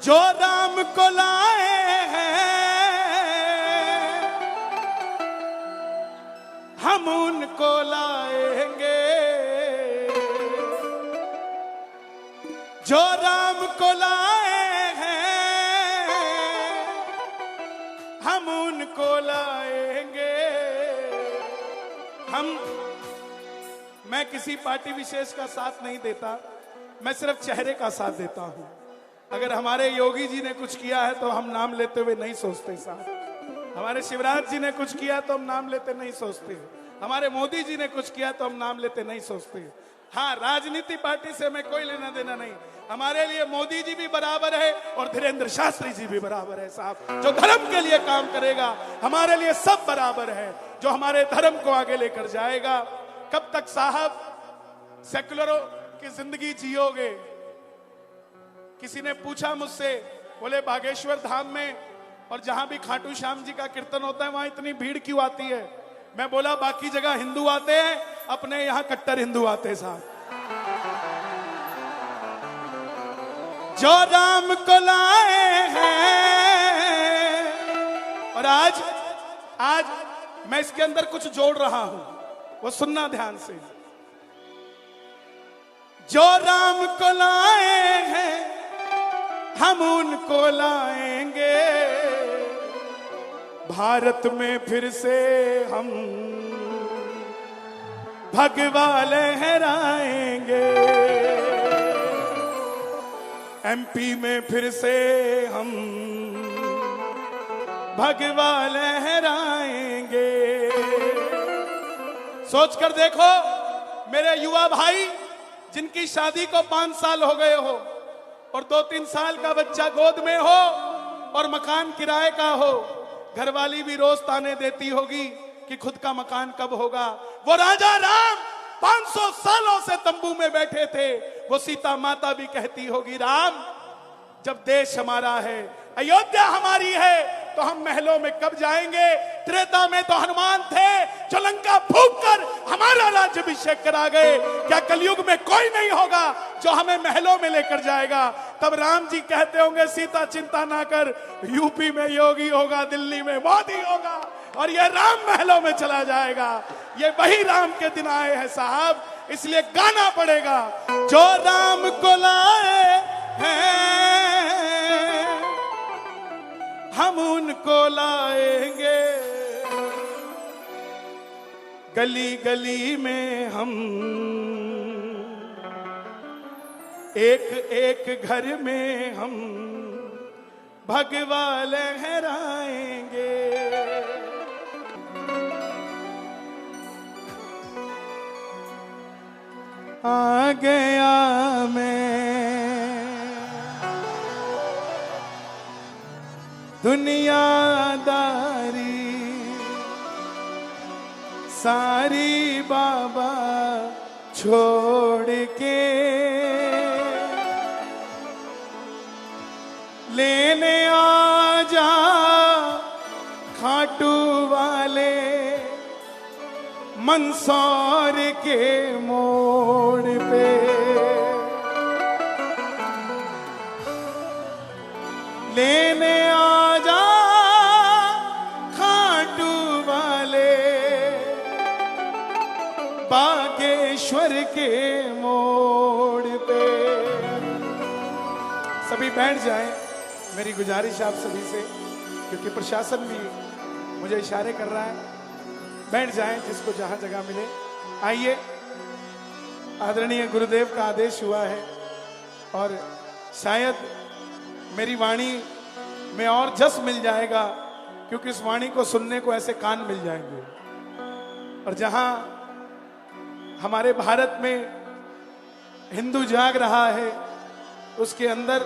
जो राम को लाए हैं हम उनको लाएंगे, जो राम को लाए हैं हम उनको लाएंगे। मैं किसी पार्टी विशेष का साथ नहीं देता, मैं सिर्फ चेहरे का साथ देता हूं। अगर हमारे योगी जी ने कुछ किया है तो हम नाम लेते हुए नहीं सोचते साहब। हमारे शिवराज जी ने कुछ किया तो हम नाम लेते नहीं सोचते। हमारे मोदी जी ने कुछ किया तो हम नाम लेते नहीं सोचते। हाँ, राजनीति पार्टी से हमें कोई लेना देना नहीं। हमारे लिए मोदी जी भी बराबर है और धीरेन्द्र शास्त्री जी भी बराबर है साहब। जो धर्म के लिए काम करेगा हमारे लिए सब बराबर है, जो हमारे धर्म को आगे लेकर जाएगा। कब तक साहब सेकुलरों की जिंदगी जियोगे? किसी ने पूछा मुझसे, बोले बागेश्वर धाम में और जहां भी खाटू श्याम जी का कीर्तन होता है वहां इतनी भीड़ क्यों आती है? मैं बोला बाकी जगह हिंदू आते हैं, अपने यहां कट्टर हिंदू आते हैं साहब। जो राम को लाए हैं, और आज मैं इसके अंदर कुछ जोड़ रहा हूं, वो सुनना ध्यान से। जो राम को लाए हैं हम उनको लाएंगे, भारत में फिर से हम भगवा लहराएंगे, एमपी में फिर से हम भगवा लहराएंगे। सोच कर देखो मेरे युवा भाई, जिनकी शादी को 5 साल हो गए हो और 2-3 साल का बच्चा गोद में हो और मकान किराए का हो, घरवाली भी रोज ताने देती होगी कि खुद का मकान कब होगा। वो राजा राम 500 सालों से तंबू में बैठे थे, वो सीता माता भी कहती होगी राम जब देश हमारा है, अयोध्या हमारी है, तो हम महलों में कब जाएंगे? त्रेता में तो हनुमान थे जो लंका फूंक कर हमारा राज्याभिषेक करा गए। क्या कलयुग में कोई नहीं होगा जो हमें महलों में लेकर जाएगा? तब राम जी कहते होंगे सीता चिंता ना कर, यूपी में योगी होगा, दिल्ली में मोदी होगा और ये राम महलों में चला जाएगा। ये वही राम के दिन आए हैं साहब, इसलिए गाना पड़ेगा। जो राम को लाए हैं हम उनको लाएंगे, गली गली में हम एक एक घर में हम भगवा लहराएंगे। आ गया मैं दुनियादारी सारी बाबा छोड़ के, लेने आ जा खाटू वाले मंदसौर के मोड़ पे। लेने आ जा खाटू वाले बागेश्वर के मोड़ पे। सभी बैठ जाएं, मेरी गुजारिश आप सभी से, क्योंकि प्रशासन भी मुझे इशारे कर रहा है। बैठ जाएं जिसको जहां जगह मिले। आइए, आदरणीय गुरुदेव का आदेश हुआ है और शायद मेरी वाणी में और जस मिल जाएगा, क्योंकि इस वाणी को सुनने को ऐसे कान मिल जाएंगे। और जहां हमारे भारत में हिंदू जाग रहा है, उसके अंदर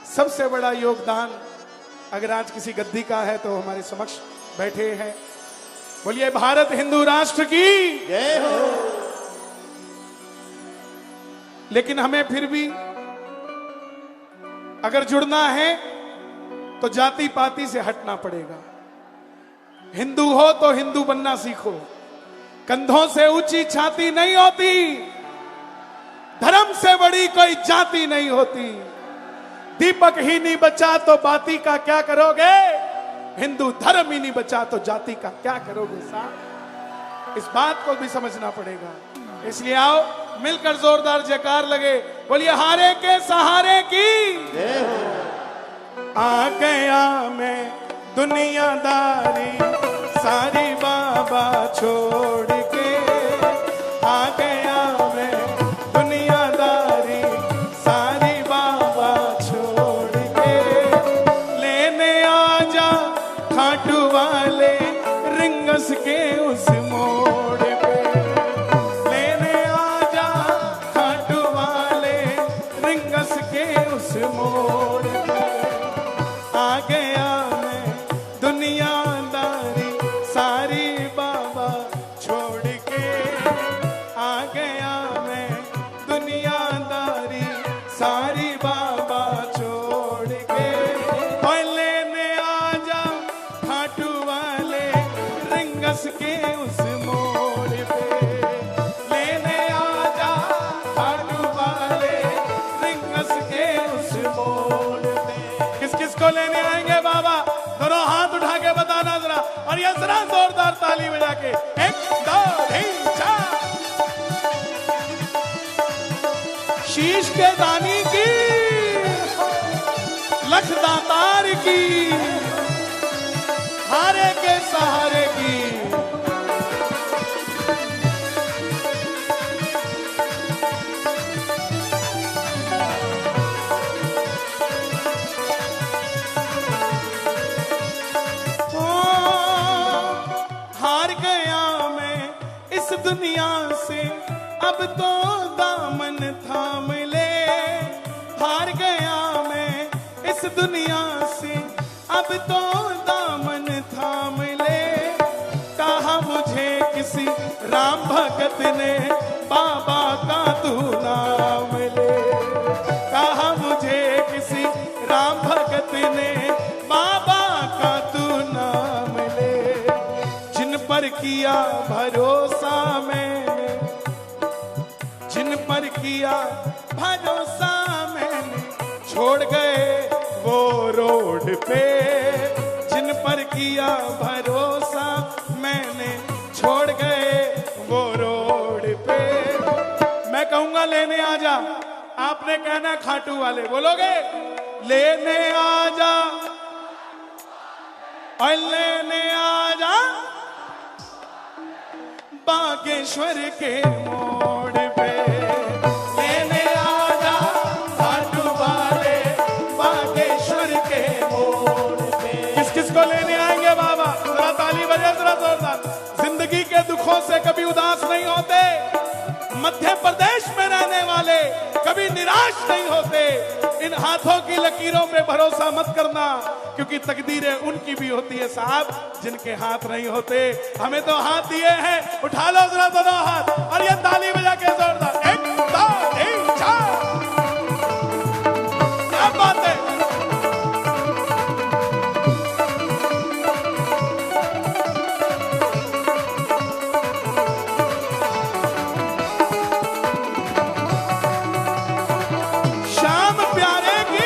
सबसे बड़ा योगदान अगर आज किसी गद्दी का है तो हमारे समक्ष बैठे हैं। बोलिए भारत हिंदू राष्ट्र की जय हो। लेकिन हमें फिर भी अगर जुड़ना है तो जाति पाति से हटना पड़ेगा। हिंदू हो तो हिंदू बनना सीखो। कंधों से ऊंची छाती नहीं होती, धर्म से बड़ी कोई जाति नहीं होती। दीपक ही नहीं बचा तो बाती का क्या करोगे? हिंदू धर्म ही नहीं बचा तो जाति का क्या करोगे साहब? इस बात को भी समझना पड़ेगा। इसलिए आओ मिलकर जोरदार जयकार लगे, बोलिए हारे के सहारे की। आ गया मैं दुनियादारी सारी बाबा छोड़ के, आ गया मैं दुनियादारी सारी बाबा छोड़ के, लेने आजा खाटू वाले रिंगस के उस मोड़ पे, लेने आजा खाटू वाले रिंगस के उस मोड़ पे, आ गया मैं दुनियादारी सारी बाबा छोड़ के, आ गया मैं दुनियादारी सारी बाबा छोड़ के, और लेने आजा खाटू वाले रिंगस के उस मोड़ पे, लेने आजा खाटू वाले रिंगस के उस मोड़ पे। किस किस को लेने आएंगे बाबा? दोनों हाथ उठा के बताना जरा, और ये जरा जोरदार ताली बजा के। 1 2 3 4। शीश के दानी की, लख दातार की, हारे के सहारे की। हार गया मैं इस दुनिया से, अब तो दामन थाम ले। हार गया मैं इस दुनिया से, अब तो दामन थाम ले। कहा मुझे किसी राम भगत ने बाबा का तू नाम ले, कहा मुझे किसी राम भगत ने बाबा का तू नाम ले। जिन पर किया भरोसा मैंने, जिन पर किया भरोसा मैंने, छोड़ गए वो रोड पे। जिन पर किया भरोसा मैंने, छोड़ गए वो रोड पे। मैं कहूंगा लेने आजा, आपने कहना खाटू वाले, बोलोगे? लेने आजा और लेने आजा बागेश्वर के मोड़ पे, लेने आजा खाटू वाले बागेश्वर के मोड़ पे। किस किस को लेने आएंगे बाबा? जरा ताली बजे जरा जोरदार। जिंदगी के दुखों से कभी उदास नहीं होते, मध्य प्रदेश में रहने वाले कभी निराश नहीं होते। इन हाथों की लकीरों पे भरोसा मत करना, क्योंकि तकदीरें उनकी भी होती है साहब जिनके हाथ नहीं होते। हमें तो हाथ दिए हैं, उठा लो जरा दोनों हाथ और ये ताली बजा के जोरदार। 1 2 3 4। क्या बात है? शाम प्यारे की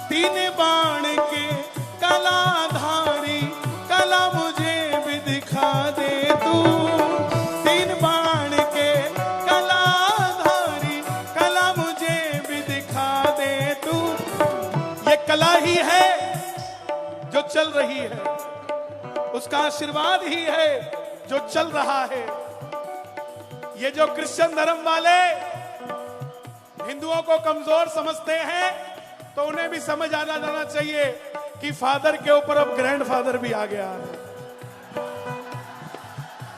तीन बाण के कलाधारी, कला मुझे भी दिखा दे तू। तीन बाण के कलाधारी, कला मुझे भी दिखा दे तू। ये कला ही है जो चल रही है, उसका आशीर्वाद ही है जो चल रहा है। ये जो क्रिश्चियन धर्म वाले हिंदुओं को कमजोर समझते हैं, तो उन्हें भी समझ आना जाना चाहिए कि फादर के ऊपर अब ग्रैंडफादर भी आ गया है।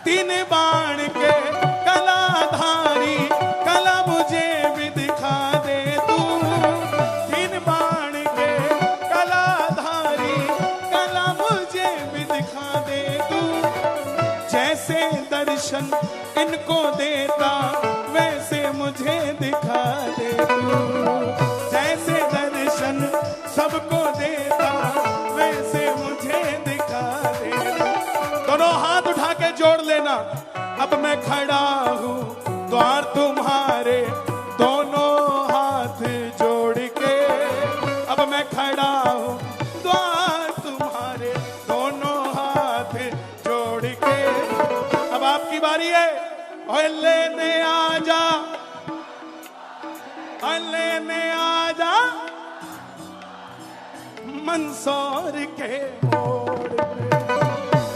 तीन बाण के कलाधारी, कला मुझे भी दिखा दे तू। तीन बाण के कलाधारी, कला मुझे भी दिखा दे तू। जैसे दर्शन मुझे दिखा दे तू, जैसे दर्शन सबको देता वैसे मुझे दिखा दे तू। दोनों हाथ उठा के जोड़ लेना। अब मैं खड़ा हूँ द्वार तुम्हारे, दोनों हाथ जोड़ के। अब मैं खड़ा हूँ द्वार तुम्हारे, दोनों हाथ जोड़ के। अब आपकी बारी है। ओए लेने आजा, ओए लेने आजा मंदसौर के मोड़ पे,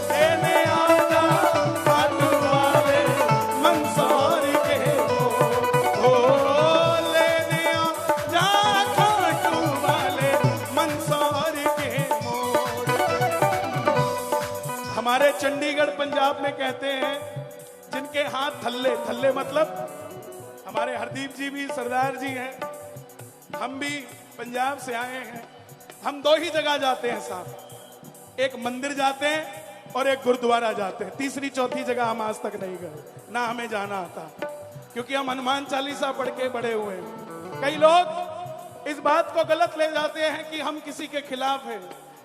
लेने आजा खाटू वाले मंदसौर के मोड़। ओ लेने आजा खाटू वाले मंदसौर के मोड़ पे। हमारे चंडीगढ़ पंजाब में कहते हैं जिनके हाथ थल्ले, थल्ले मतलब हमारे हरदीप जी भी सरदार जी हैं, हम भी पंजाब से आए हैं। हम दो ही जगह जाते हैं साहब, एक मंदिर जाते हैं और एक गुरुद्वारा जाते हैं। तीसरी चौथी जगह हम आज तक नहीं गए, ना हमें जाना आता, क्योंकि हम हनुमान चालीसा पढ़ के बड़े हुए हैं। कई लोग इस बात को गलत ले जाते हैं कि हम किसी के खिलाफ हैं।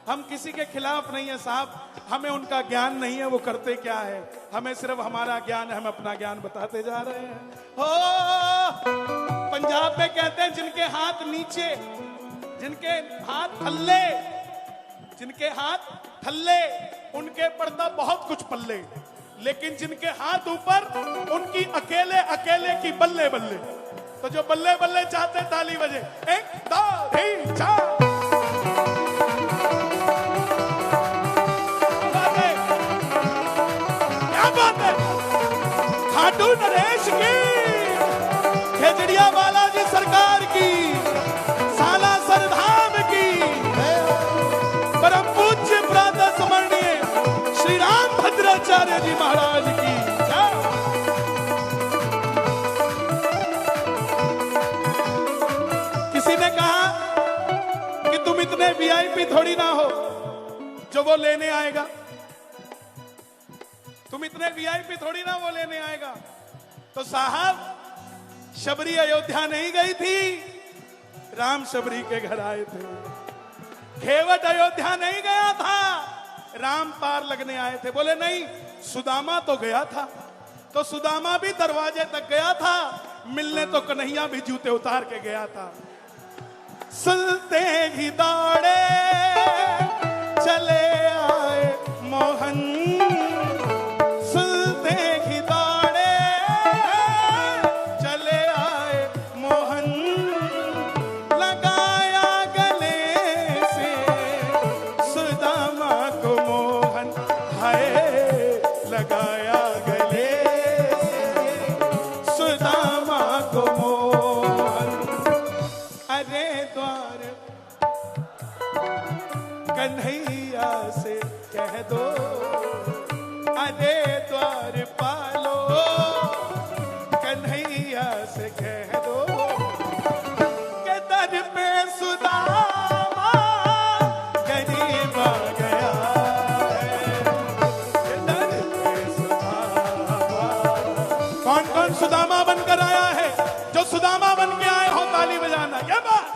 हम किसी के खिलाफ नहीं है साहब, हमें उनका ज्ञान नहीं है वो करते क्या है, हमें सिर्फ हमारा ज्ञान है, हम अपना ज्ञान बताते जा रहे हैं। हो पंजाब में कहते हैं जिनके हाथ नीचे, जिनके हाथ थल्ले, जिनके हाथ थल्ले उनके पड़ता बहुत कुछ पल्ले, लेकिन जिनके हाथ ऊपर उनकी अकेले अकेले की बल्ले बल्ले। तो जो बल्ले बल्ले चाहते ताली बजे, 1 2 3 4। खाटू नरेश की, खेजड़िया बालाजी सरकार की, सालासर धाम की, परम पूज्य प्रातः स्मरणीय श्री राम भद्राचार्य जी महाराज की। किसी ने कहा कि तुम इतने वीआईपी थोड़ी ना हो जो वो लेने आएगा, तुम इतने वीआईपी थोड़ी ना वो लेने आएगा। तो साहब शबरी अयोध्या नहीं गई थी, राम शबरी के घर आए थे। घेवट अयोध्या नहीं गया था, राम पार लगने आए थे। बोले नहीं, सुदामा तो गया था, तो सुदामा भी दरवाजे तक गया था, मिलने तो कन्हैया भी जूते उतार के गया था। सुनते ही दौड़े चले आए मोहन, कन्हैया से कह दो, अरे द्वार पालो, कन्हैया से कह दो के दर पे सुदामा गरीब आ गया है, के दर पे सुदामा। कौन कौन सुदामा बनकर आया है? जो सुदामा बन के आए हो ताली बजाना। ये बात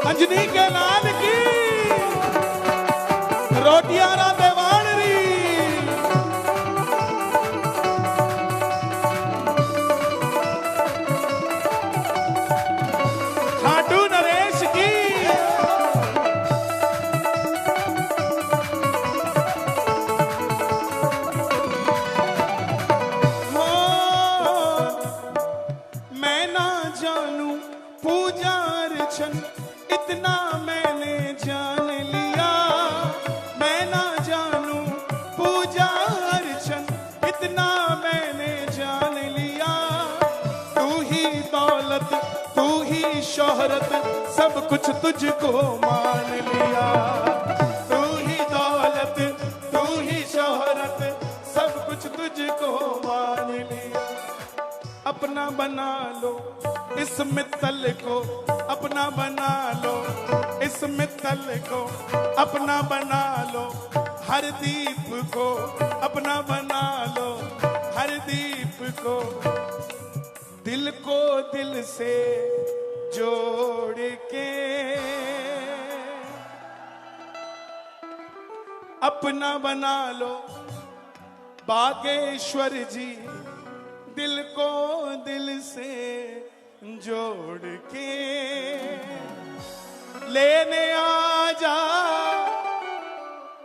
अंजनी के लाल की, रोटियारा देवानरी, खाटू नरेश की, मैं ना जानू पूजा अर्चन इतना मैंने जान लिया, मैं ना जानू पूजा अर्चन इतना मैंने जान लिया। तू ही दौलत, तू ही शोहरत, सब कुछ तुझको मान लिया। तू ही दौलत, तू ही शोहरत, सब कुछ तुझको मान लिया। अपना बना लो इस मित्तल को अपना बना लो, इस मित्तल को अपना बना लो, हर दीप को अपना बना लो, हर दीप को। दिल को दिल से जोड़ के अपना बना लो, बागेश्वर जी दिल को दिल से जोड़ के लेने आ जा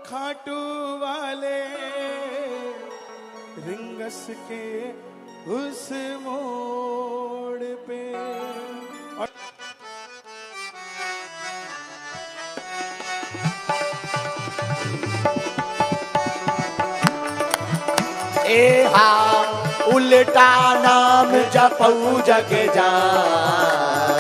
खाटू वाले रिंगस के उस मोड़ पे। ए हा उल्टा नाम जपऊ जग जान,